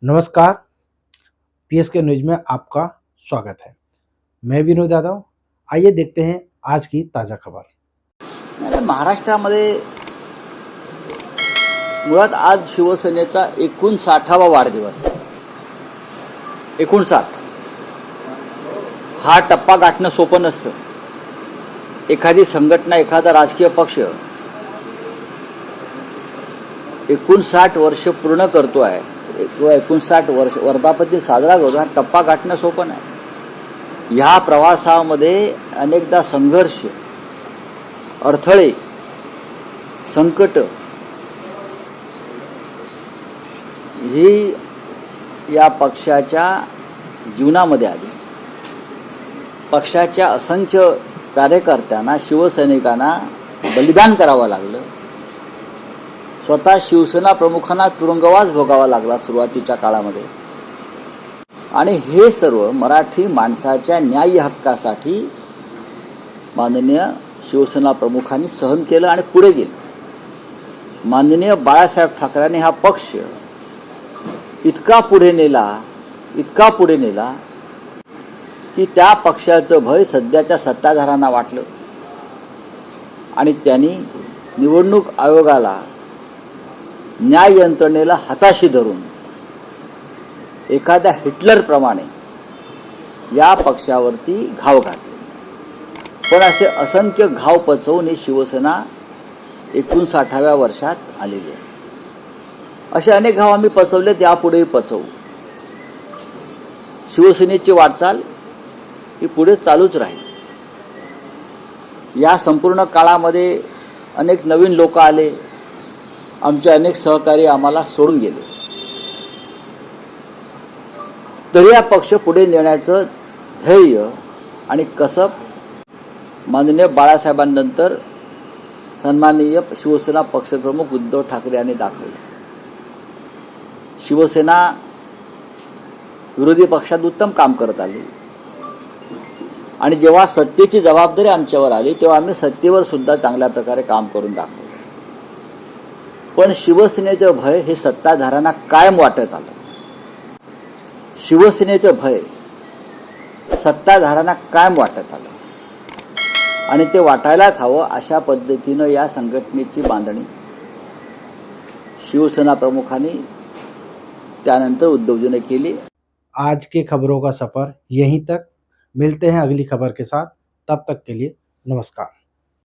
नमस्कार, PSK news में आपका स्वागत है। मैं विनोद यादव। आइए देखते हैं आज की ताज़ा खबर। महाराष्ट्रामध्ये मुळात आज शिवसेनेचा 59वा वाढदिवस आहे। 59 हा टप्पा गाठणं सोपं नसतं। एखादी संघटना, एखादा राजकीय पक्ष 59 वर्ष पूर्ण करतो आहे किंवा 59 वर्ष वर्धापती साजरा करतो, हा टप्पा गाठणं सोपं नाही। ह्या प्रवासामध्ये अनेकदा संघर्ष, अडथळे, संकट ही या पक्षाच्या जीवनामध्ये आली। पक्षाच्या असंख्य कार्यकर्त्यांना, शिवसैनिकांना बलिदान करावं लागलं। स्वतः शिवसेना प्रमुखांना तुरुंगवास भोगावा लागला सुरुवातीच्या काळामध्ये। आणि हे सर्व मराठी माणसाच्या न्याय हक्कासाठी माननीय शिवसेना प्रमुखांनी सहन केलं आणि पुढे गेलं। माननीय बाळासाहेब ठाकरेंनी हा पक्ष इतका पुढे नेला की त्या पक्षाचं भय सध्याच्या सत्ताधाऱ्यांना वाटलं आणि त्यांनी निवडणूक आयोगाला, न्याय यंत्रणेला हाताशी धरून एखाद्या हिटलरप्रमाणे या पक्षावरती घाव घातले। पण असे असंख्य घाव पचवून ही शिवसेना 59व्या वर्षात आलेली आहे। असे अनेक घाव आम्ही पचवलेत, यापुढेही पचवू। शिवसेनेची वाटचाल ही पुढे चालूच राहील। या संपूर्ण काळामध्ये अनेक नवीन लोक आले, आमचे अनेक सहकारी आम्हाला सोडून गेले, तरी हा पक्ष पुढे नेण्याचं ध्येय आणि कसब माननीय बाळासाहेबांनंतर सन्माननीय शिवसेना पक्षप्रमुख उद्धव ठाकरे यांनी दाखवले। शिवसेना विरोधी पक्षात उत्तम काम करत आली आणि जेव्हा सत्तेची जबाबदारी आमच्यावर आली तेव्हा आम्ही सत्तेवर सुद्धा चांगल्या प्रकारे काम करून दाखवलं। पण शिवसेनेचं भय हे सत्ताधाऱ्यांना कायम वाटत आलं। शिवसेनेचं भय सत्ताधाऱ्यांना कायम वाटत आलं आणि ते वाटायलाच हवं, अशा पद्धतीनं या संघटनेची बांधणी शिवसेना प्रमुखांनी त्यानंतर उद्धवजीने केली। आज के खबरों का सफर यहीं तक। मिलते हैं अगली खबर के साथ। तब तक के लिए नमस्कार।